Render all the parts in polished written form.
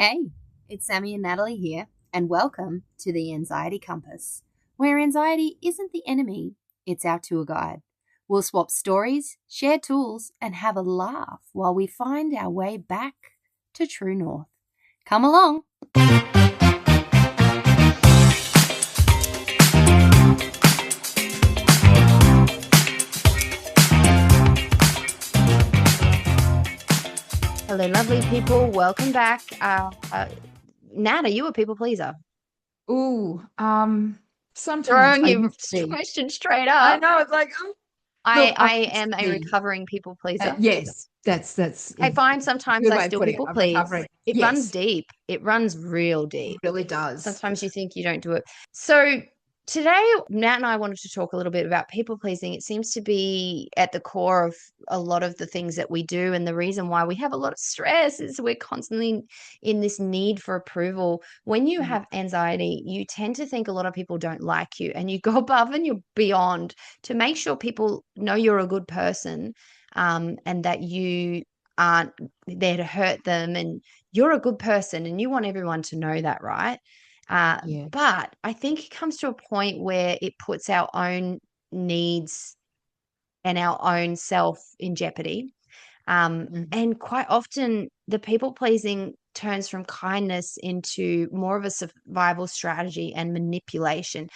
Hey, it's Sammy and Natalie here, and welcome to the Anxiety Compass, where anxiety isn't the enemy, it's our tour guide. We'll swap stories, share tools, and have a laugh while we find our way back to true north. Come along. Hello, lovely people. Welcome back. Nat, are you a people pleaser? Ooh, sometimes Throwing I you used to be. question straight I up. know, it's like, I, look, I I used am to a be. recovering people pleaser. Yes, that's I a find sometimes good I way of still putting it. people I'm please. recovering. It runs Yes, deep. It runs real it deep. really does. Sometimes you think you don't do it. So today, Nat and I wanted to talk a little bit about people pleasing. It seems to be at the core of a lot of the things that we do. And the reason why we have a lot of stress is we're constantly in this need for approval. When you Yeah, have anxiety, you tend to think a lot of people don't like you, and you go above and you're beyond to make sure people know you're a good person, and that you aren't there to hurt them, and you're a good person and you want everyone to know that, right? Uh, yeah, but I think it comes to a point where it puts our own needs and our own self in jeopardy. mm, And quite often, the people pleasing turns from kindness into more of a survival strategy and manipulation.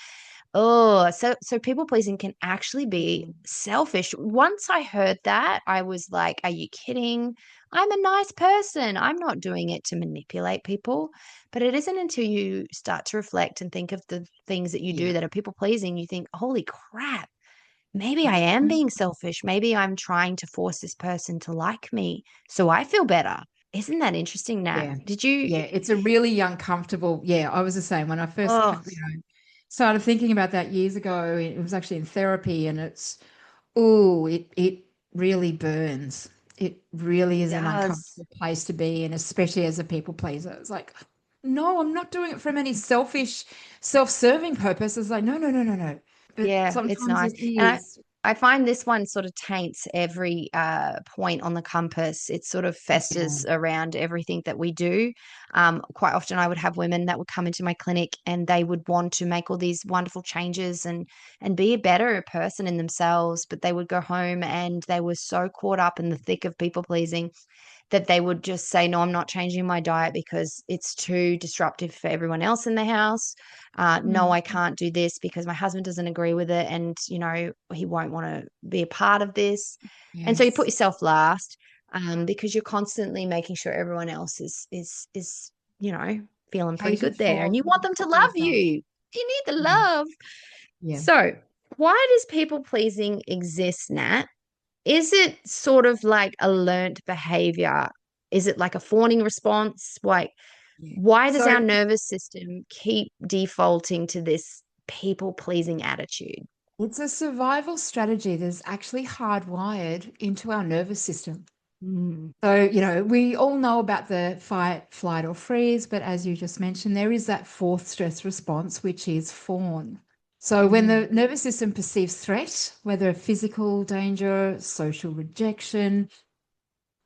Oh, so people pleasing can actually be mm, selfish. Once I heard that, I was like, are you kidding? I'm a nice person. I'm not doing it to manipulate people. But it isn't until you start to reflect and think of the things that you do yeah. that are people pleasing, you think, holy crap, maybe I am Mhm. being selfish. Maybe I'm trying to force this person to like me so I feel better. Isn't that interesting, Nat? Yeah, Did you? yeah. It's a really uncomfortable. Yeah, I was the same when I first, Oh, started thinking about that years ago. It was actually in therapy, and it really burns. It really it is an does. uncomfortable place to be in, especially as a people pleaser. It's like, no, I'm not doing it from any selfish, self-serving purpose. It's like, no, no, no, no, no. But Yeah, it's sometimes nice. it And is. I find this one sort of taints every point on the compass. It sort of Yeah. festers around everything that we do. Quite often I would have women that would come into my clinic and they would want to make all these wonderful changes and be a better person in themselves, but they would go home and they were so caught up in the thick of people pleasing that they would just say, no, I'm not changing my diet because it's too disruptive for everyone else in the house. No, Mm. I can't do this because my husband doesn't agree with it. And, he won't want to be a part of this. And so you put Yes. yourself last, because you're constantly making sure everyone else is, feeling pretty Catered good there. And for, you want them to not love yourself. you. You need the Yeah. love. Yeah. So, why does people pleasing exist, Nat? Is it sort of like a learned behavior? Is it like a fawning response? Like, Yeah. why does So our nervous system keep defaulting to this people pleasing attitude? it's a survival strategy that's actually hardwired into our nervous system. Mm, So, we all know about the fight, flight, or freeze, but as you just mentioned, there is that fourth stress response, which is fawn. So, when the mm, nervous system perceives threat, whether physical danger, social rejection,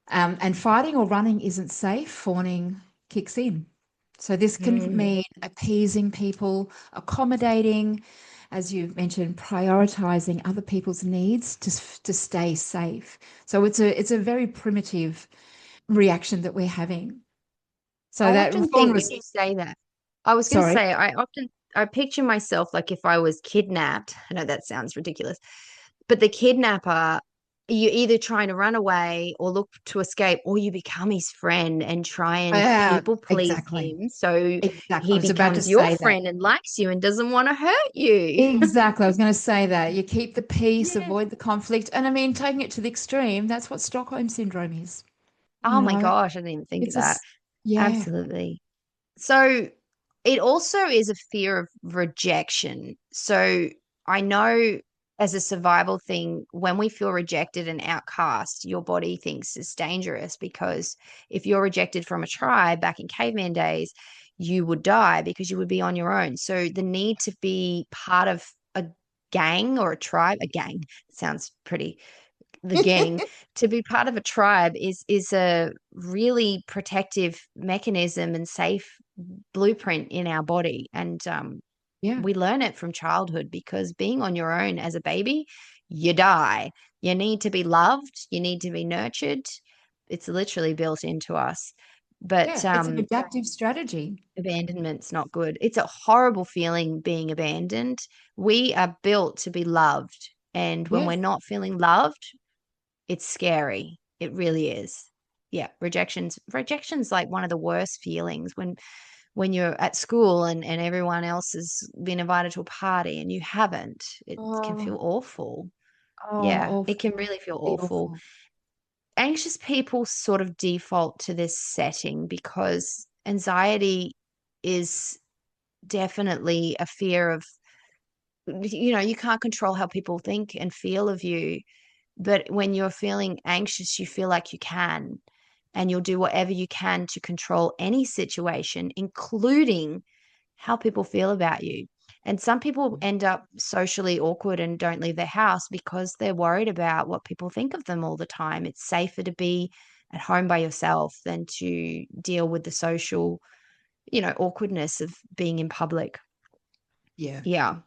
and fighting or running isn't safe, fawning kicks in. So, this can mm. mean appeasing people, accommodating, as you mentioned, prioritizing other people's needs to stay safe. So, it's a very primitive reaction that we're having. So I that often fawn think when was you say that, I was going to sorry. say, I picture myself like if I was kidnapped. I know that sounds ridiculous, but the kidnapper, you're either trying to run away or look to escape, or you become his friend and try and people please Exactly. him. So Exactly. I he was about to becomes your say that. friend and likes you and doesn't want to hurt you. Exactly. I was going to say that. You keep the peace, Yeah. avoid the conflict. And I mean, taking it to the extreme, that's what Stockholm syndrome is. Oh You my know, gosh, I didn't even think of it's that. yeah. Absolutely. So it also is a fear of rejection. So I know as a survival thing, when we feel rejected and outcast, your body thinks it's dangerous because if you're rejected from a tribe back in caveman days, you would die because you would be on your own. So the need to be part of a gang or a tribe, a gang sounds pretty the gang, to be part of a tribe is a really protective mechanism and safe blueprint in our body. And Yeah. we learn it from childhood because being on your own as a baby, you die. You need to be loved, you need to be nurtured. It's literally built into us. But Yeah. It's an adaptive strategy. abandonment's not good. It's a horrible feeling being abandoned. We are built to be loved. And when we're Yes. not feeling loved, it's scary. It really is. Yeah, rejection's like one of the worst feelings when you're at school and everyone else has been invited to a party and you haven't. It can feel Oh, awful. oh, Yeah, it awful. can really feel awful. Awful. Anxious people sort of default to this setting because anxiety is definitely a fear of, you can't control how people think and feel of you. But when you're feeling anxious, you feel like you can, and you'll do whatever you can to control any situation, including how people feel about you. And some people end up socially awkward and don't leave their house because they're worried about what people think of them all the time. It's safer to be at home by yourself than to deal with the social, awkwardness of being in public. Yeah. Yeah.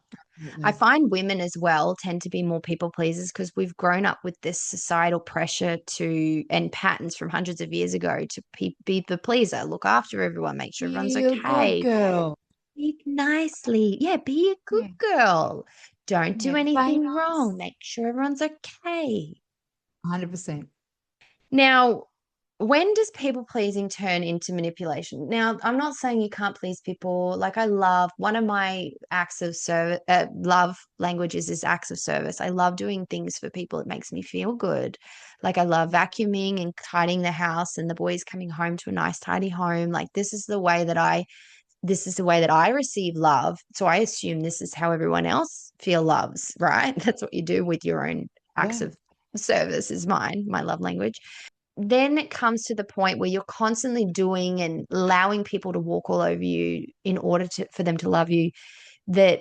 I Absolutely. find women as well tend to be more people pleasers because we've grown up with this societal pressure to and patterns from hundreds of years ago to be the pleaser, look after everyone, make sure everyone's Be a good okay, girl. speak nicely. Yeah, be a good Yeah. girl. Don't do Yeah. Play anything nice. wrong. Make sure everyone's okay. 100%. Now, when does people pleasing turn into manipulation? Now, I'm not saying you can't please people. Like, I love one of my acts of service, love languages is acts of service. I love doing things for people. It makes me feel good. Like, I love vacuuming and tidying the house and the boys coming home to a nice, tidy home. Like, this is the way that I receive love. So I assume this is how everyone else feel loves, right? That's what you do with your own acts Yeah. of service is my love language. Then it comes to the point where you're constantly doing and allowing people to walk all over you in order for them to love you, that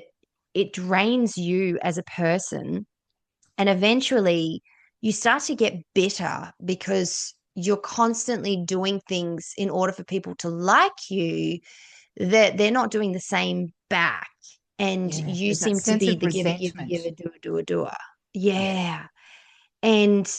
it drains you as a person. And eventually you start to get bitter because you're constantly doing things in order for people to like you, that they're not doing the same back. And Yeah. you There's that seem to sense be of the giver, giver, resentment. giver, doer, doer, doer. Yeah. Yeah. And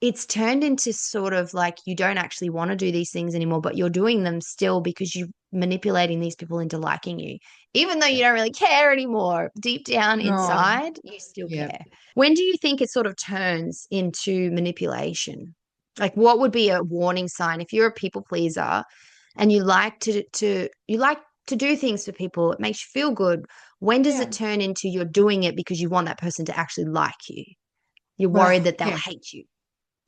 it's turned into sort of like you don't actually want to do these things anymore, but you're doing them still because you're manipulating these people into liking you. Even though you Yeah. don't really care anymore, deep down No. inside, you still Yeah. care. When do you think it sort of turns into manipulation? Like what would be a warning sign if you're a people pleaser and you like to do things for people, it makes you feel good. When does it Yeah. turn into you're doing it because you want that person to actually like you? You're worried Well, that they'll yeah. hate you.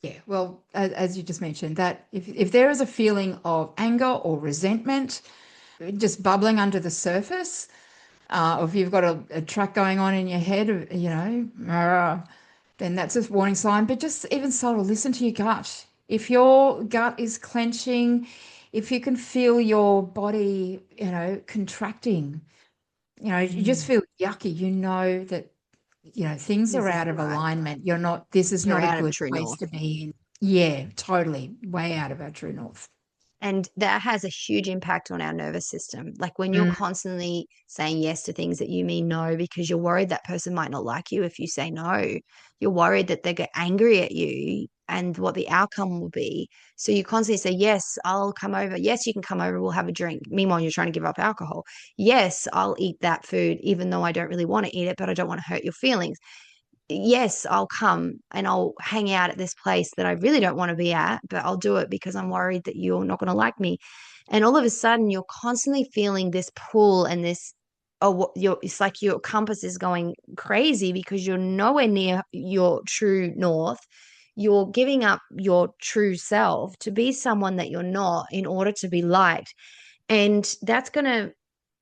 Yeah. Well, as you just mentioned, that if there is a feeling of anger or resentment just bubbling under the surface, or if you've got a track going on in your head, then that's a warning sign. But just even subtle, listen to your gut. If your gut is clenching, if you can feel your body, contracting, you just Mm. feel yucky, that, things are This out isn't of right. alignment. This is You're not a out of good true place north. to be in. Yeah, totally. Way out of our true north. And that has a huge impact on our nervous system. Like when you're Mm, constantly saying yes to things that you mean no because you're worried that person might not like you if you say no. You're worried that they get angry at you and what the outcome will be. So you constantly say, yes, I'll come over. Yes, you can come over. We'll have a drink. Meanwhile, you're trying to give up alcohol. Yes, I'll eat that food, even though I don't really want to eat it, but I don't want to hurt your feelings. Yes, I'll come and I'll hang out at this place that I really don't want to be at, but I'll do it because I'm worried that you're not going to like me. And all of a sudden, you're constantly feeling this pull and this, it's like your compass is going crazy because you're nowhere near your true north. You're giving up your true self to be someone that you're not in order to be liked. And that's going to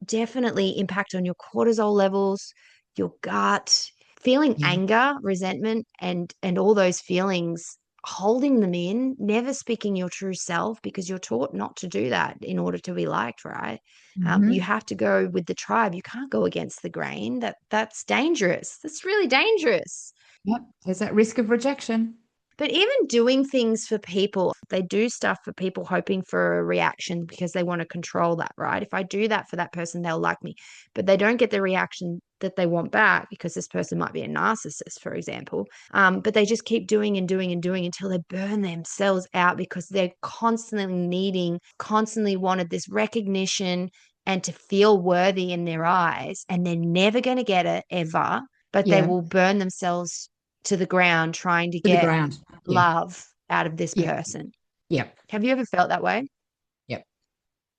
definitely impact on your cortisol levels, your gut, feeling yeah. anger, resentment, and all those feelings, holding them in, never speaking your true self because you're taught not to do that in order to be liked, right? You Hmm. have to go with the tribe. You can't go against the grain. That's dangerous. That's really dangerous. Yep. There's that risk of rejection. But even doing things for people, they do stuff for people hoping for a reaction because they want to control that, right? If I do that for that person, they'll like me. But they don't get the reaction that they want back because this person might be a narcissist, for example. But they just keep doing and doing and doing until they burn themselves out because they're constantly needing, constantly wanted this recognition and to feel worthy in their eyes. And they're never going to get it ever, but they Yeah. will burn themselves to the ground trying to To the get ground. Yeah. love out of this Yeah. person. Yeah. Have you ever felt that way? Yeah.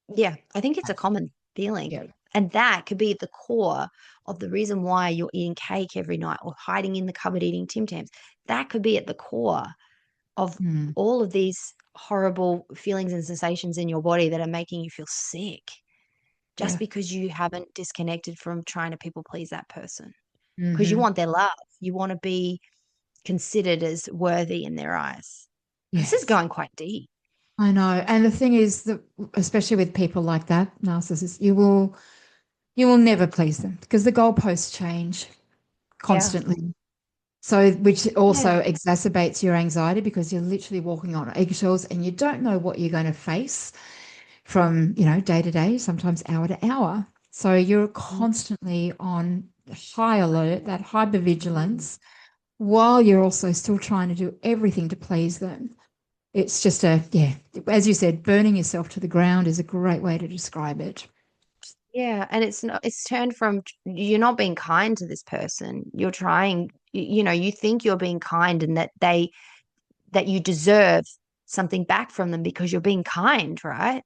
Yeah, I think it's a common feeling. Yeah. And that could be at the core of the reason why you're eating cake every night or hiding in the cupboard eating Tim Tams. That could be at the core of Mm. all of these horrible feelings and sensations in your body that are making you feel sick just Yeah. because you haven't disconnected from trying to people please that person. Because you Hmm. want their love. You want to be considered as worthy in their eyes. This is Yes. going quite deep. I know. And the thing is that especially with people like that, narcissists, you will never please them because the goalposts change Yeah. constantly. So, which Yeah. also exacerbates your anxiety because you're literally walking on eggshells and you don't know what you're going to face from, day to day, sometimes hour to hour. So you're constantly on high alert, that hypervigilance, while you're also still trying to do everything to please them. It's just yeah, as you said, burning yourself to the ground is a great way to describe it. Yeah, and it's not, it's turned from you're not being kind to this person. You're trying, you think you're being kind and that that you deserve something back from them because you're being kind, right?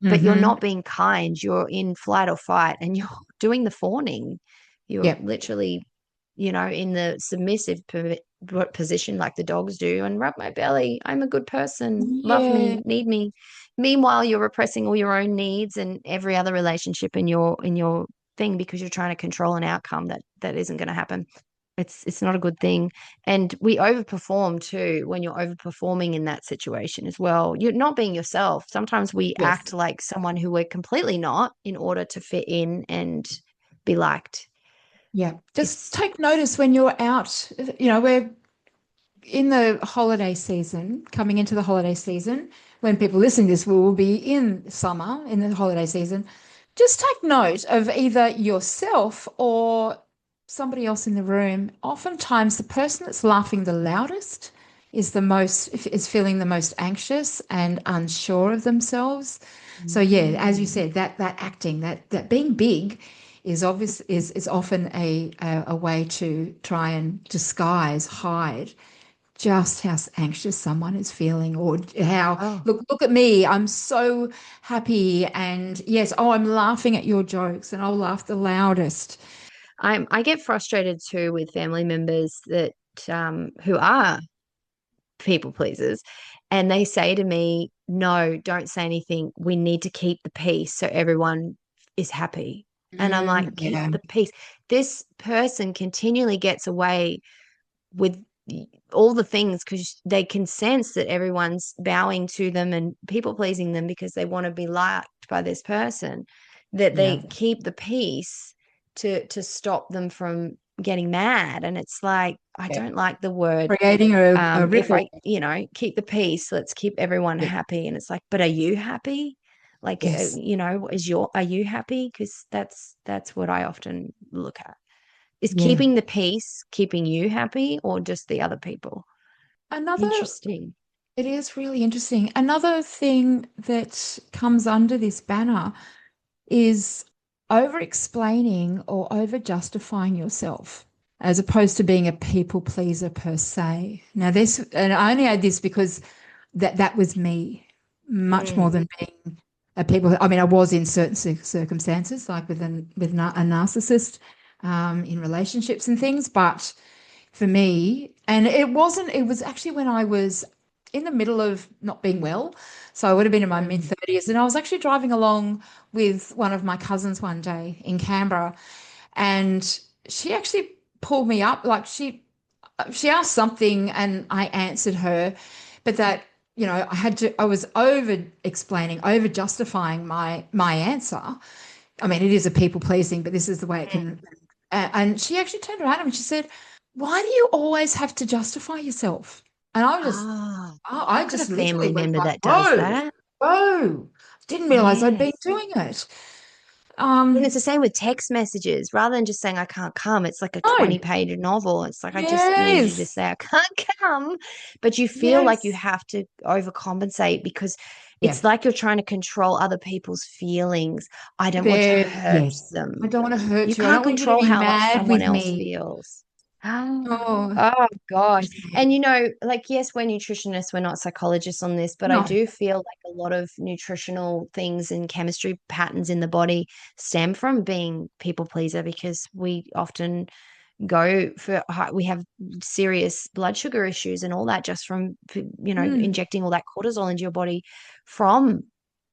But you're Mm-hmm. not being kind. You're in flight or fight and you're doing the fawning. You're Yep. literally, in the submissive position like the dogs do and rub my belly. I'm a good person. Love Yeah. me, need me. Meanwhile, you're repressing all your own needs and every other relationship in your thing because you're trying to control an outcome that isn't going to happen. It's not a good thing. And we overperform too when you're overperforming in that situation as well. You're not being yourself. Sometimes we Yes. act like someone who we're completely not in order to fit in and be liked. Yeah. Just It's take notice when you're out. We're in the holiday season, coming into the holiday season. When people listening to this, we will be in summer in the holiday season. Just take note of either yourself or somebody else in the room. Oftentimes, the person that's laughing the loudest is feeling the most anxious and unsure of themselves. So yeah, as you Mm. said, that acting, that being big is obvious is often a way to try and disguise, hide just how anxious someone is feeling or how Oh, look at me, I'm so happy, and yes, oh, I'm laughing at your jokes and I'll laugh the loudest. I get frustrated too with family members that who are people pleasers, and they say to me, "No, don't say anything. We need to keep the peace so everyone is happy." And I'm like, "Keep Yeah. the peace." This person continually gets away with all the things because they can sense that everyone's bowing to them and people pleasing them because they want to be liked by this person, that Yeah. they keep the peace to stop them from getting mad. And it's like, I Yeah. don't like the word, Creating a if ripple. I, keep the peace, let's keep everyone Yeah. happy. And it's like, but are you happy? Like, Yes. are you happy? Because that's what I often look at. Is Yeah. keeping the peace keeping you happy or just the other people? Another, Interesting. it is really interesting. Another thing that comes under this banner is over explaining or over justifying yourself as opposed to being a people pleaser per se. Now, this, and I only add this because that was me much more Mm. than being a people. I mean, I was in certain circumstances, like with a narcissist in relationships and things, but for me, and it wasn't, it was actually when I was in the middle of not being well. So I would have been in my mid Mm. 30s. And I was actually driving along with one of my cousins one day in Canberra. And she actually pulled me up. Like she asked something and I answered her, but that, I was over explaining, over justifying my answer. I mean, it is a people pleasing, but this is the way it can. And she actually turned around and she said, "Why do you always have to justify yourself?" And I was just, Ah, I I've got a just literally family went member like, that does whoa, that. whoa. Didn't realize I'd been Yes. doing it. And it's the same with text messages. Rather than just saying I can't come, it's like a No. 20-page novel. It's like I just need you to Yes. say I can't come. But you feel like you Yes. have to overcompensate because Yeah. it's like you're trying to control other people's feelings. I don't want to There, hurt yes. I them. don't want to You hurt you. I can't don't want you to control be how mad someone with else me. feels. Oh, Oh gosh. yeah. And like, yes, we're nutritionists, we're not psychologists on this, but I No. do feel like a lot of nutritional things and chemistry patterns in the body stem from being people pleaser because we often go for we have serious blood sugar issues and all that just from Mm. injecting all that cortisol into your body from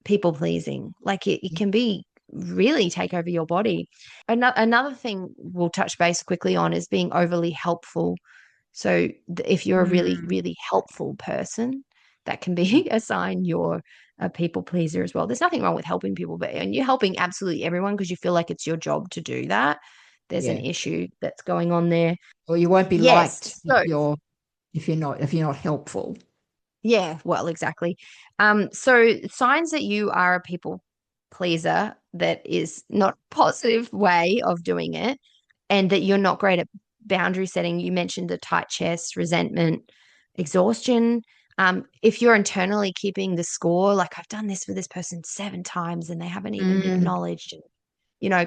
people pleasing. Like it Yeah. can be really take over your body. Another thing we'll touch base quickly on is being overly helpful. So if you're a really Mm. really helpful person, that can be a sign you're a people pleaser as well. There's nothing wrong with helping people, but and you're helping absolutely everyone because you feel like it's your job to do that. There's an Yeah. issue that's going on there. Or you won't be Yes. liked So if you're not helpful. yeah, well, exactly. So signs that you are a people pleaser that is not positive way of doing it, and that you're not great at boundary setting. You mentioned the tight chest, resentment, exhaustion. If you're internally keeping the score, like I've done this for this person 7 times and they haven't even Mm. acknowledged,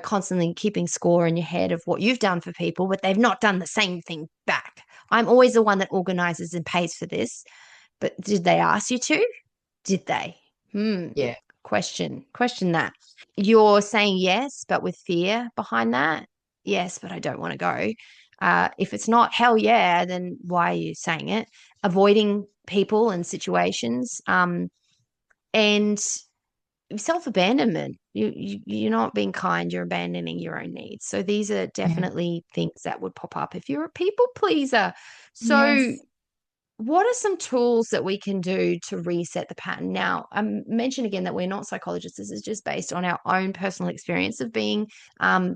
constantly keeping score in your head of what you've done for people, but they've not done the same thing back. I'm always the one that organizes and pays for this, but did they ask you to? Did they? Hmm. Yeah. Question that. You're saying yes, but with fear behind that. Yes, but I don't want to go. If it's not hell yeah, then why are you saying it? Avoiding people and situations. And self-abandonment. You're not being kind, you're abandoning your own needs. So these are Yeah. definitely things that would pop up if you're a people pleaser. So Yes. what are some tools that we can do to reset the pattern? Now, I mentioned again that we're not psychologists. This is just based on our own personal experience of being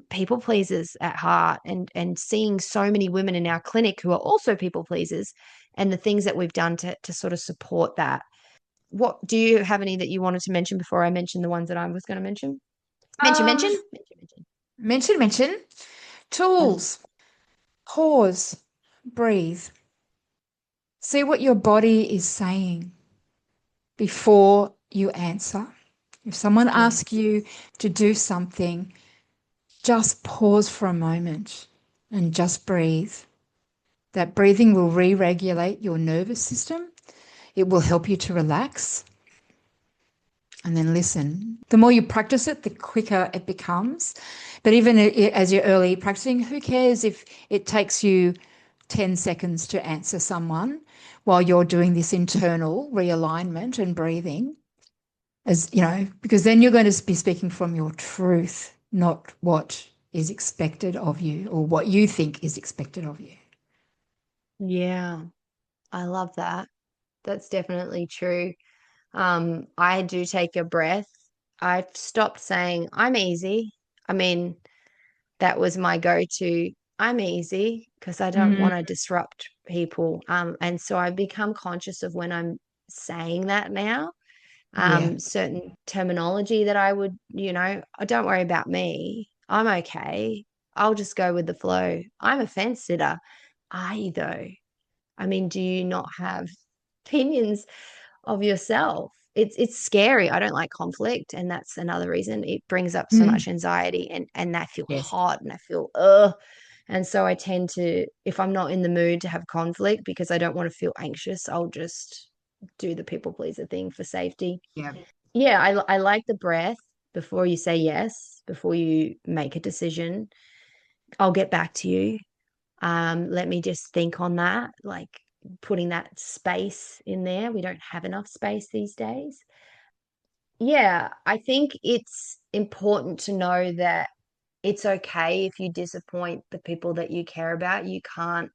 people pleasers at heart, and seeing so many women in our clinic who are also people pleasers, and the things that we've done to sort of support that. What do you have any that you wanted to mention before I mentioned the ones that I was going to mention? Mention, Um, mention, mention, mention. mention. Tools. Pause. Breathe. See what your body is saying before you answer. If someone asks Yes. you to do something, just pause for a moment and just breathe. That breathing will re regulate your nervous system. It will help you to relax and then listen. The more you practice it, the quicker it becomes. But even as you're early practicing, who cares if it takes you 10 seconds to answer someone while you're doing this internal realignment and breathing? As you know, because then you're going to be speaking from your truth, not what is expected of you or what you think is expected of you. Yeah, I love that. That's definitely true. I do take a breath. I've stopped saying I'm easy. I mean, that was my go-to. I'm easy because I don't Mm, want to disrupt people. And so I've become conscious of when I'm saying that now. yeah. Certain terminology that I would, oh, don't worry about me. I'm okay. I'll just go with the flow. I'm a fence sitter. Are you though? I mean, do you not have opinions of yourself? It's scary. I don't like conflict, and that's another reason it brings up so Mm, much anxiety, and I feel yes. hot and I feel ugh. And so I tend to, if I'm not in the mood to have conflict because I don't want to feel anxious, I'll just do the people pleaser thing for safety. Yeah. Yeah, I like the breath before you say yes, before you make a decision. I'll get back to you. Let me just think on that, like putting that space in there. We don't have enough space these days. Yeah, I think it's important to know that it's okay if you disappoint the people that you care about. You can't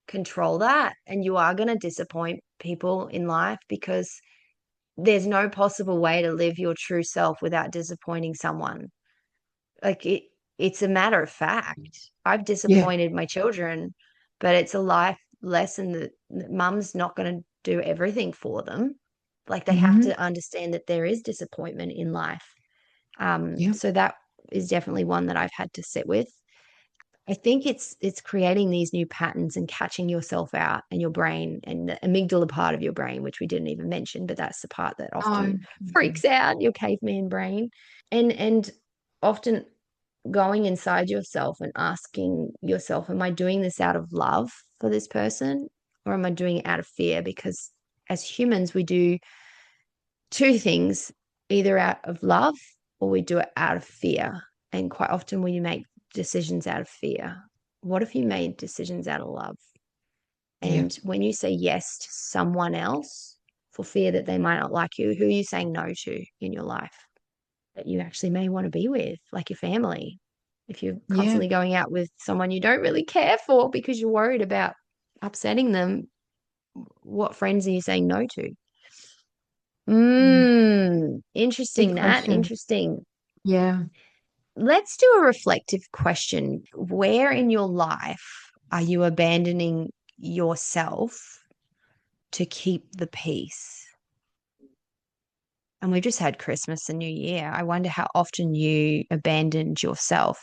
control that, and you are going to disappoint people in life because there's no possible way to live your true self without disappointing someone. Like it's a matter of fact. I've Yeah. disappointed my children, but it's a life lesson that mum's not going to do everything for them. Like they have Hmm. to understand that there is disappointment in life. Yeah. So that is definitely one that I've had to sit with. I think it's creating these new patterns and catching yourself out and your brain and the amygdala part of your brain, which we didn't even mention, but that's the part that Oh, often freaks out your caveman brain. And often going inside yourself and asking yourself, am I doing this out of love for this person or am I doing it out of fear? Because as humans, we do two things, either out of love or we do it out of fear. And quite often we make decisions out of fear. What if you made decisions out of love? yeah. And when you say yes to someone else for fear that they might not like you, who are you saying no to in your life that you actually may want to be with, like your family? If you're Yeah. constantly going out with someone you don't really care for because you're worried about upsetting them, what friends are you saying no to? Mm. Interesting, Good Nat. question. Interesting. Yeah. Let's do a reflective question. Where in your life are you abandoning yourself to keep the peace? And we've just had Christmas and New Year. I wonder how often you abandoned yourself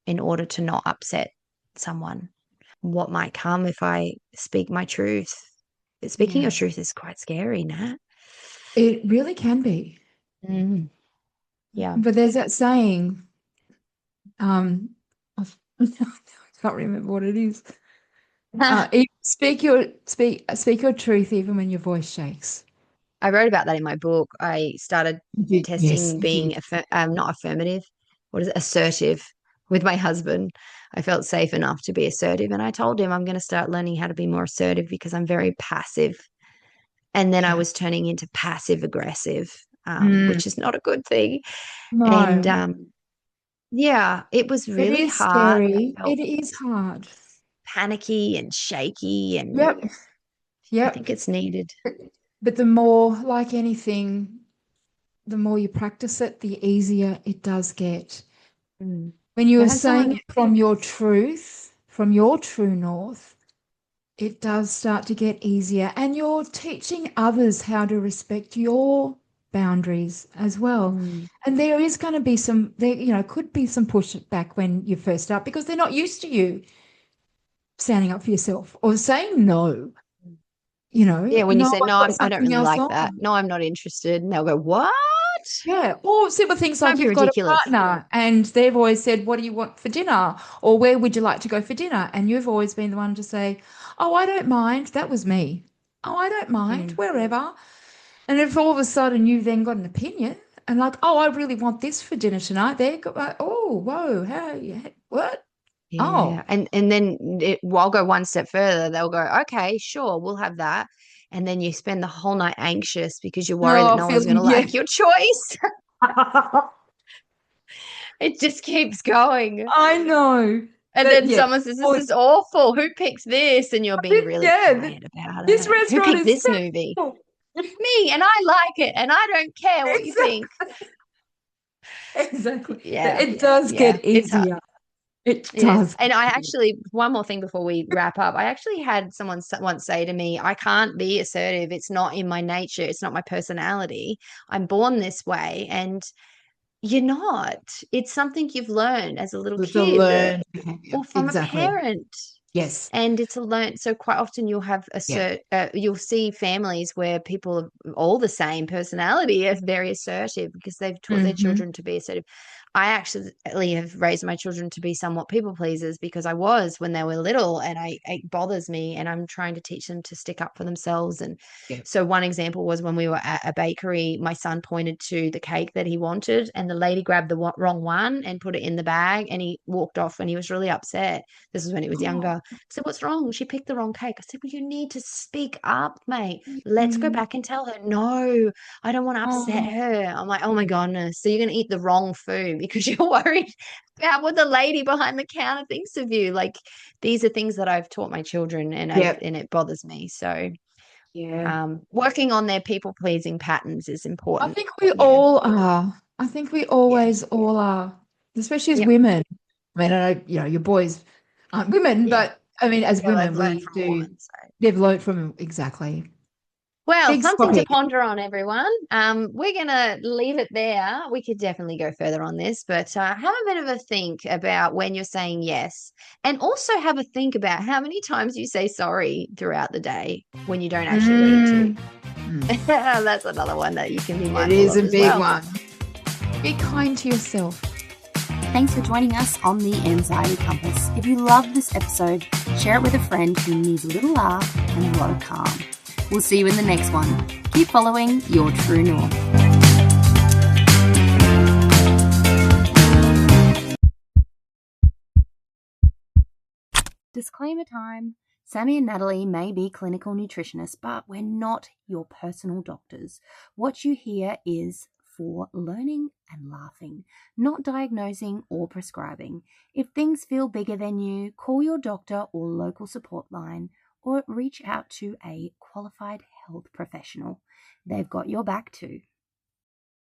in order to not upset someone. What might come if I speak my truth? Speaking Yeah. your truth is quite scary, Nat. It really can be. Mm, yeah. But there's that saying, um, I can't remember what it is. Speak your truth even when your voice shakes. I wrote about that in my book. I started You did. Yes, testing you being did. not affirmative, what is it, assertive with my husband. I felt safe enough to be assertive, and I told him I'm going to start learning how to be more assertive because I'm very passive. And then I Yeah. was turning into passive aggressive, Mm, which is not a good thing. And no, yeah, it was it really is hard. I scary. felt It is hard. panicky and shaky, and Yep. I Yep. think it's needed. But the more, like anything, the more you practice it, the easier it does get. Mm. When you I are had someone. saying it from your truth, from your true north, it does start to get easier. And you're teaching others how to respect your boundaries as well. Mm. And there is going to be some, there, could be some pushback when you first start because they're not used to you standing up for yourself or saying no. Yeah, when you No, say, I've no, got I don't something really else like that. on. No, I'm not interested. And they'll go, what? Yeah. Or simple things Don't like be you've got a ridiculous. partner and they've always said, what do you want for dinner? Or where would you like to go for dinner? And you've always been the one to say, oh, I don't mind. That was me. Oh, I don't mind. Mm. Wherever. And if all of a sudden you've then got an opinion and like, oh, I really want this for dinner tonight, they go, like, oh, whoa, how, what? Oh, Yeah. And then I'll go one step further. They'll go, okay, sure, we'll have that. And then you spend the whole night anxious because you're worried that no, no one's going feeling, to yeah. like your choice. It just keeps going. I know. And But then yeah. someone says, this Oh, is awful. Who picks this? And you're being really yeah, quiet about this it. Who restaurant picked is this movie? terrible. Me. And I like it. And I don't care what you think. Exactly. Exactly. But Yeah. it does Yeah. get It's hard. easier. It It is. does. And I actually, one more thing before we wrap up, I actually had someone once say to me, I can't be assertive. It's not in my nature. It's not my personality. I'm born this way. And you're not. It's something you've learned as a little It's a kid learned behavior. or from a Exactly. parent. Yes. And it's a learn. So quite often Yeah. you'll see families where people are all the same personality are very assertive because they've taught their Hmm. children to be assertive. I actually have raised my children to be somewhat people pleasers because I was when they were little, and it bothers me, and I'm trying to teach them to stick up for themselves. And Yeah. so one example was when we were at a bakery, my son pointed to the cake that he wanted, and the lady grabbed the wrong one and put it in the bag, and he walked off, and he was really upset. This was when he was Oh. younger. I said, what's wrong? She picked the wrong cake. I said, well, you need to speak up, mate. Let's go Mm. back and tell her, no, I don't want to upset Oh. her. I'm like, oh my goodness. So you're going to eat the wrong food because you're worried about what the lady behind the counter thinks of you. Like these are things that I've taught my children, and Yeah. it bothers me. So Yeah. working on their people pleasing patterns is I important. think we Yeah. all are. I think we Yeah. always all are, especially as Yep. women. I mean, I know, your boys aren't women, Yeah. but I mean, as Yeah, women, they've learned we from a do, woman. So. they've learned from exactly. Well, Big something to topic. ponder on, everyone. We're going to leave it there. We could definitely go further on this, but have a bit of a think about when you're saying yes. And also have a think about how many times you say sorry throughout the day when you don't actually need to. Mm. Mm. That's another one that you can be It mindful is of a as big well. one. Be kind to yourself. Thanks for joining us on the Anxiety Compass. If you loved this episode, share it with a friend who needs a little laugh and a lot of calm. We'll see you in the next one. Keep following your true north. Disclaimer time. Sammy and Natalie may be clinical nutritionists, but we're not your personal doctors. What you hear is for learning and laughing, not diagnosing or prescribing. If things feel bigger than you, call your doctor or local support line or reach out to a qualified health professional. They've got your back too.